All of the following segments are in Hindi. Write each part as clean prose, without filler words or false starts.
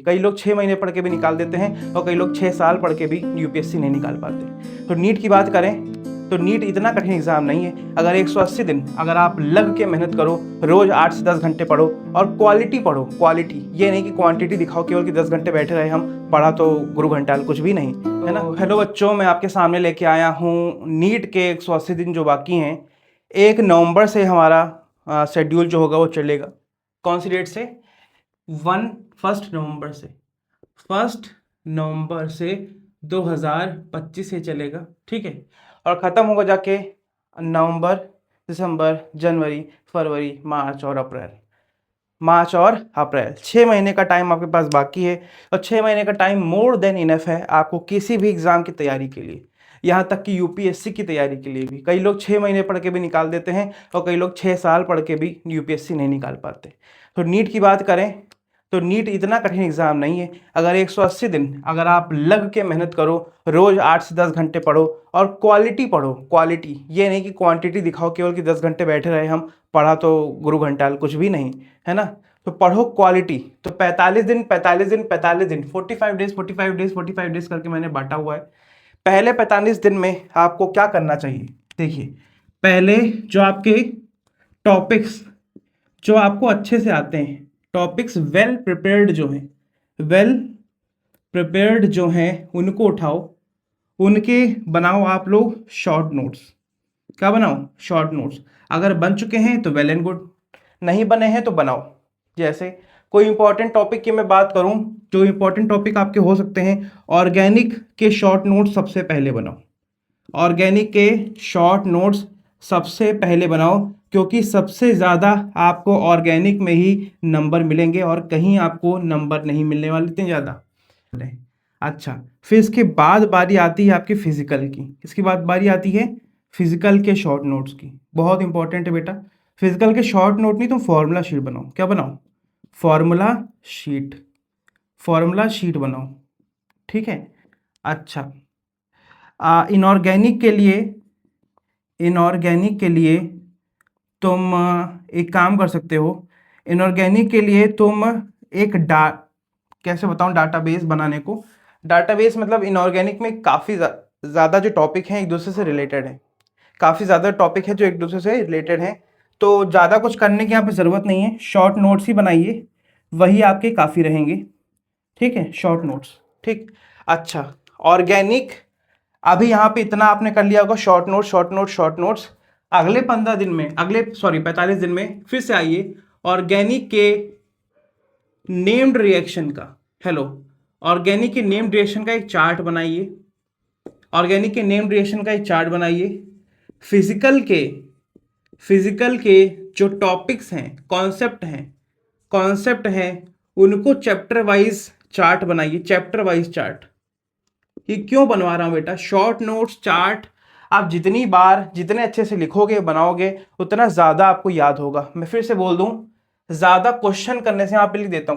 कई लोग 6 महीने पढ़ के भी निकाल देते हैं और कई लोग 6 साल पढ़ के भी यूपीएससी नहीं निकाल पाते। तो नीट की बात करें तो नीट इतना कठिन एग्जाम नहीं है। अगर 180 दिन अगर आप लग के मेहनत करो, रोज 8 से 10 घंटे पढ़ो और क्वालिटी पढ़ो, क्वालिटी, ये नहीं कि क्वांटिटी दिखाओ केवल कि 10 घंटे बैठे रहे हम, पढ़ा तो गुरु घंटाल कुछ भी नहीं, है ना। हेलो बच्चों, मैं आपके सामने लेके आया हूँ नीट के 180 दिन जो बाकी हैं। 1 नवंबर से हमारा शेड्यूल जो होगा वो चलेगा। कौन सी डेट से? 1 नवंबर से, 1 नवंबर से 2025 से चलेगा, ठीक है। और ख़त्म होगा जाके नवंबर, दिसंबर, जनवरी, फरवरी, मार्च और अप्रैल 6 महीने का टाइम आपके पास बाकी है। और 6 महीने का टाइम मोर देन इनफ है आपको किसी भी एग्ज़ाम की तैयारी के लिए, यहाँ तक कि यूपीएससी की तैयारी के लिए भी। कई लोग 6 महीने पढ़ के भी निकाल देते हैं और कई लोग 6 साल पढ़ के भी यूपीएससी नहीं निकाल पाते। तो नीट की बात करें तो नीट इतना कठिन एग्जाम नहीं है। अगर 180 दिन अगर आप लग के मेहनत करो, रोज 8 से 10 घंटे पढ़ो और क्वालिटी पढ़ो, क्वालिटी, ये नहीं कि क्वांटिटी दिखाओ केवल कि 10 घंटे बैठे रहे हम, पढ़ा तो गुरु घंटाल कुछ भी नहीं, है ना। तो पढ़ो क्वालिटी। तो 45 दिन 45 दिन 45 दिन 45 डेज 45 डेज 45 डेज करके मैंने बांटा हुआ है। पहले 45 दिन में आपको क्या करना चाहिए? देखिए, पहले जो आपके टॉपिक्स जो आपको अच्छे से आते हैं, टॉपिक्स वेल प्रिपेयर्ड जो हैं उनको उठाओ, उनके बनाओ आप लोग शॉर्ट नोट्स। क्या बनाओ? Short notes. अगर बन चुके हैं तो वेल एंड गुड, नहीं बने हैं तो बनाओ। जैसे कोई इंपॉर्टेंट टॉपिक की मैं बात करूं, जो इंपॉर्टेंट टॉपिक आपके हो सकते हैं, ऑर्गेनिक के शॉर्ट नोट्स सबसे पहले बनाओ। ऑर्गेनिक के शॉर्ट नोट्स सबसे पहले बनाओ, क्योंकि सबसे ज़्यादा आपको ऑर्गेनिक में ही नंबर मिलेंगे और कहीं आपको नंबर नहीं मिलने वाले इतने ज़्यादा। अच्छा, फिर इसके बाद बारी आती है आपकी फिजिकल की। इसके बाद बारी आती है फिजिकल के शॉर्ट नोट्स की। बहुत इंपॉर्टेंट है बेटा। फिजिकल के शॉर्ट नोट नहीं, तुम फॉर्मूला शीट बनाओ। क्या बनाओ? फॉर्मूला शीट बनाओ, ठीक है। अच्छा, इनऑर्गेनिक के लिए तुम एक काम कर सकते हो। इनऑर्गेनिक के लिए तुम एक कैसे बताऊं डाटाबेस बनाने को। डाटाबेस मतलब इनऑर्गेनिक में काफ़ी ज़्यादा जो टॉपिक हैं एक दूसरे से रिलेटेड हैं, काफ़ी ज़्यादा टॉपिक है जो एक दूसरे से रिलेटेड हैं। तो ज़्यादा कुछ करने की यहाँ पे ज़रूरत नहीं है, शॉर्ट नोट्स ही बनाइए, वही आपके काफ़ी रहेंगे, ठीक है। शॉर्ट नोट्स, ठीक। अच्छा, ऑर्गेनिक अभी यहाँ पे इतना आपने कर लिया होगा, शॉर्ट नोट्स। अगले 15 दिन में, 45 दिन में फिर से आइए ऑर्गेनिक के नेम्ड रिएक्शन का, ऑर्गेनिक के नेम्ड रिएक्शन का एक चार्ट बनाइए। फिजिकल के जो टॉपिक्स हैं, कॉन्सेप्ट हैं उनको चैप्टर वाइज चार्ट बनाइए। ये क्यों बनवा रहा हूं बेटा? शॉर्ट नोट्स चार्ट आप जितने अच्छे से लिखोगे, बनाओगे, उतना ज़्यादा आपको याद होगा। मैं फिर से बोल दूं, ज़्यादा क्वेश्चन करने से, यहाँ पे लिख देता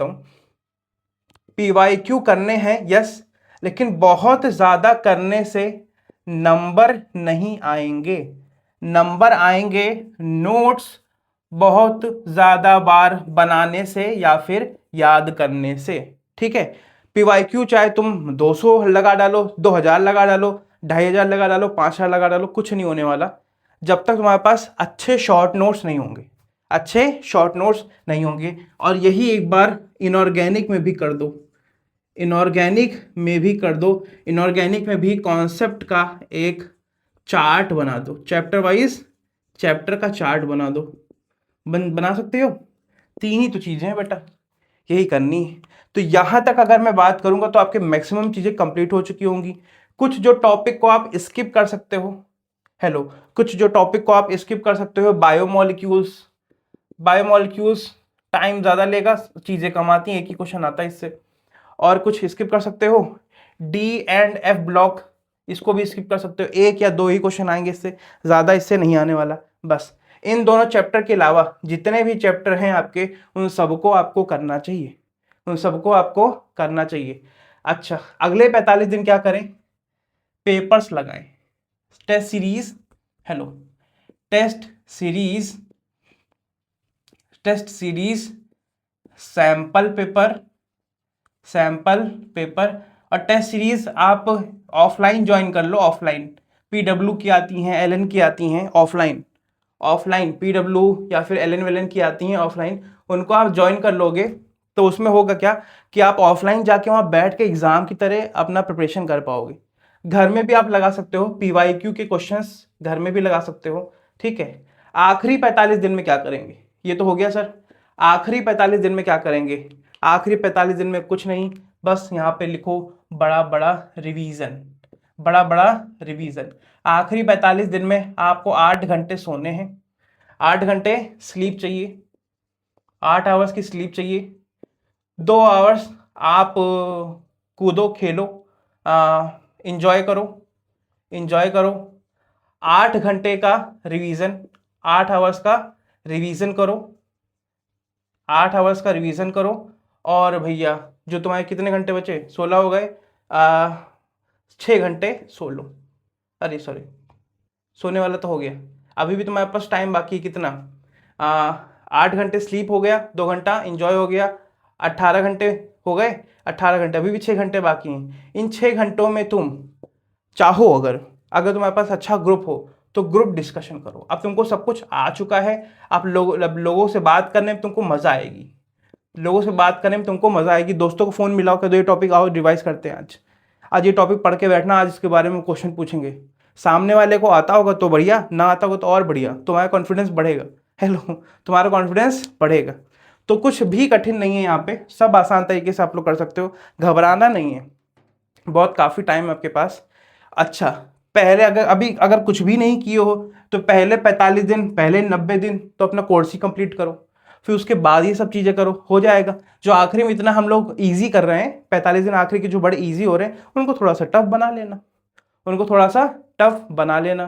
हूँ, PYQ करने हैं, यस, लेकिन बहुत ज़्यादा करने से नंबर नहीं आएंगे। नंबर आएंगे नोट्स बहुत ज़्यादा बार बनाने से या फिर याद करने से, ठीक है। PYQ चाहे तुम 200 लगा डालो, 2000 लगा डालो, 2500 लगा डालो, 5000 लगा डालो, कुछ नहीं होने वाला जब तक तुम्हारे पास अच्छे शॉर्ट नोट्स नहीं होंगे। और यही एक बार इनऑर्गेनिक में भी कर दो। इनऑर्गेनिक में भी कॉन्सेप्ट का एक चार्ट बना दो, चैप्टर वाइज चैप्टर का चार्ट बना दो। बना सकते हो। 3 ही तो चीज़ें हैं बेटा, यही करनी है। तो यहाँ तक अगर मैं बात करूँगा तो आपके मैक्सिमम चीज़ें कंप्लीट हो चुकी होंगी। कुछ जो टॉपिक को आप स्किप कर सकते हो, बायोमोलिक्यूल्स टाइम ज़्यादा लेगा, चीज़ें कम आती हैं, एक ही क्वेश्चन आता है इससे। और कुछ स्किप कर सकते हो, D&F ब्लॉक, इसको भी स्किप कर सकते हो, 1 या 2 ही क्वेश्चन आएंगे इससे, ज़्यादा इससे नहीं आने वाला। बस इन दोनों चैप्टर के अलावा जितने भी चैप्टर हैं आपके, उन सबको आपको करना चाहिए। अच्छा, अगले 45 दिन क्या करें? पेपर्स लगाएं, test series sample paper, sample paper. और टेस्ट सीरीज आप ऑफलाइन ज्वाइन कर लो, ऑफलाइन PW की आती हैं, LN की आती हैं, ऑफलाइन, ऑफलाइन PW या फिर LN वेलन की आती हैं ऑफलाइन, उनको आप ज्वाइन कर लोगे तो उसमें होगा क्या कि आप ऑफलाइन जाके वहाँ बैठ के एग्जाम की तरह अपना प्रिपरेशन कर पाओगे। घर में भी आप लगा सकते हो, PYQ के क्वेश्चंस घर में भी लगा सकते हो, ठीक है। आखिरी 45 दिन में क्या करेंगे, ये तो हो गया सर। आखिरी 45 दिन में क्या करेंगे, आखिरी 45 दिन में कुछ नहीं, बस यहाँ पे लिखो बड़ा बड़ा रिवीजन, बड़ा बड़ा रिवीजन। आखिरी 45 दिन में आपको 8 घंटे सोने हैं, 8 घंटे स्लीप चाहिए, 8 आवर्स की स्लीप चाहिए, 2 आवर्स आप कूदो खेलो, इंजॉय करो, इंजॉय करो। 8 घंटे का रिवीजन, 8 आवर्स का रिवीजन करो, 8 आवर्स का रिवीजन करो। और भैया जो तुम्हारे कितने घंटे बचे, 16 हो गए, 6 घंटे सो लो। अरे सॉरी, सोने वाला तो हो गया, अभी भी तुम्हारे पास टाइम बाकी है कितना, 8 घंटे स्लीप हो गया, 2 घंटा इंजॉय हो गया, 18 घंटे हो गए, 18 घंटे, अभी भी 6 घंटे बाकी हैं। इन 6 घंटों में तुम चाहो, अगर अगर तुम्हारे पास अच्छा ग्रुप हो तो ग्रुप डिस्कशन करो। अब तुमको सब कुछ आ चुका है, आप लोगों से बात करने में तुमको मजा आएगी, लोगों से बात करने में तुमको मजा आएगी। दोस्तों को फोन मिलाओ, कह दो ये टॉपिक आओ रिवाइज करते हैं, आज आज ये टॉपिक पढ़ के बैठना, आज इसके बारे में क्वेश्चन पूछेंगे। सामने वाले को आता होगा तो बढ़िया, ना आता होगा तो और बढ़िया, तुम्हारा कॉन्फिडेंस बढ़ेगा। हेलो, तुम्हारा कॉन्फिडेंस बढ़ेगा। तो कुछ भी कठिन नहीं है यहाँ पे, सब आसान तरीके से आप लोग कर सकते हो, घबराना नहीं है, बहुत काफ़ी टाइम है आपके पास। अच्छा, पहले अगर कुछ भी नहीं किए हो तो पहले 45 दिन, पहले 90 दिन तो अपना कोर्स ही कंप्लीट करो, फिर उसके बाद ये सब चीज़ें करो, हो जाएगा। जो आखिरी में इतना हम लोग ईजी कर रहे हैं, 45 दिन आखिरी के जो बड़े ईजी हो रहे हैं, उनको थोड़ा सा टफ बना लेना, उनको थोड़ा सा टफ बना लेना।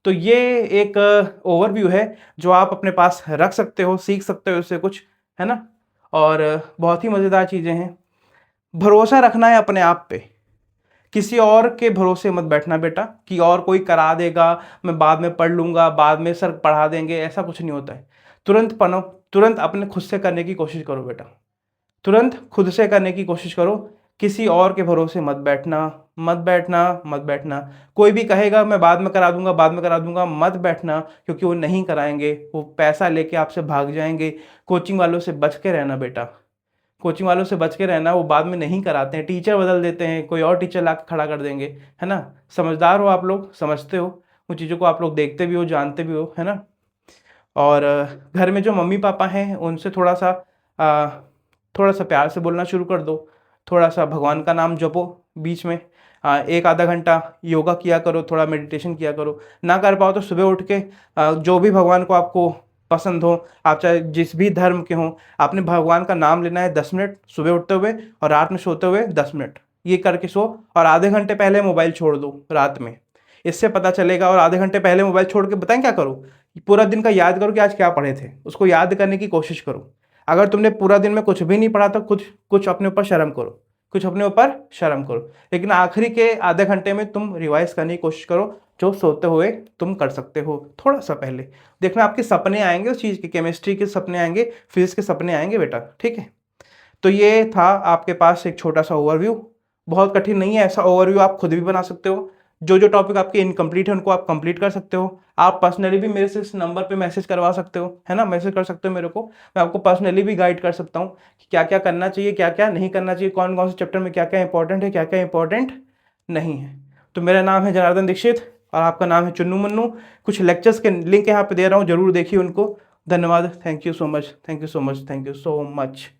तो ये एक ओवरव्यू है जो आप अपने पास रख सकते हो, सीख सकते हो इससे कुछ, है ना। और बहुत ही मज़ेदार चीज़ें हैं। भरोसा रखना है अपने आप पे, किसी और के भरोसे मत बैठना बेटा कि और कोई करा देगा, मैं बाद में पढ़ लूँगा, बाद में सर पढ़ा देंगे, ऐसा कुछ नहीं होता है। तुरंत पढ़ो, तुरंत अपने खुद से करने की कोशिश करो बेटा, तुरंत खुद से करने की कोशिश करो, किसी और के भरोसे मत बैठना, मत बैठना, मत बैठना। कोई भी कहेगा मैं बाद में करा दूंगा, बाद में करा दूंगा, मत बैठना, क्योंकि वो नहीं कराएंगे, वो पैसा लेके आपसे भाग जाएंगे। कोचिंग वालों से बच के रहना बेटा, कोचिंग वालों से बच के रहना, वो बाद में नहीं कराते हैं, टीचर बदल देते हैं, कोई और टीचर ला खड़ा कर देंगे, है ना। समझदार हो आप लोग, समझते हो उन चीज़ों को, आप लोग देखते भी हो, जानते भी हो, है ना। और घर में जो मम्मी पापा हैं उनसे थोड़ा सा प्यार से बोलना शुरू कर दो, थोड़ा सा भगवान का नाम जपो बीच में, 1 आधा घंटा योगा किया करो, थोड़ा मेडिटेशन किया करो। ना कर पाओ तो सुबह उठ के जो भी भगवान को आपको पसंद हो, आप चाहे जिस भी धर्म के हों, आपने भगवान का नाम लेना है 10 मिनट सुबह उठते हुए, और रात में सोते हुए 10 मिनट ये करके सो। और आधे घंटे पहले मोबाइल छोड़ दो रात में, इससे पता चलेगा। और आधे घंटे पहले मोबाइल छोड़ के बताएं क्या करो, पूरा दिन का याद करो कि आज क्या पढ़े थे, उसको याद करने की कोशिश करो। अगर तुमने पूरा दिन में कुछ भी नहीं पढ़ा तो कुछ कुछ अपने ऊपर शर्म करो, कुछ अपने ऊपर शर्म करो। लेकिन आखिरी के आधे घंटे में तुम रिवाइज करने की कोशिश करो, जो सोते हुए तुम कर सकते हो। थोड़ा सा पहले देखना, आपके सपने आएंगे उस चीज़ के, केमिस्ट्री के सपने आएंगे, फिजिक्स के सपने आएंगे बेटा, ठीक है। तो ये था आपके पास एक छोटा सा ओवरव्यू, बहुत कठिन नहीं है, ऐसा ओवरव्यू आप खुद भी बना सकते हो। जो जो टॉपिक आपके इनकम्प्लीट है उनको आप कंप्लीट कर सकते हो। आप पर्सनली भी मेरे से इस नंबर पे मैसेज करवा सकते हो, है ना, मैसेज कर सकते हो मेरे को, मैं आपको पर्सनली भी गाइड कर सकता हूँ कि क्या क्या करना चाहिए, क्या क्या नहीं करना चाहिए, कौन कौन से चैप्टर में क्या क्या इंपॉर्टेंट है, क्या क्या इंपॉर्टेंट नहीं है। तो मेरा नाम है जनार्दन दीक्षित और आपका नाम है चुन्नू मुन्नू। कुछ लेक्चर्स के लिंक यहाँ पे दे रहा हूँ, जरूर देखिए उनको। धन्यवाद, thank you so much, thank you so much, thank you so much.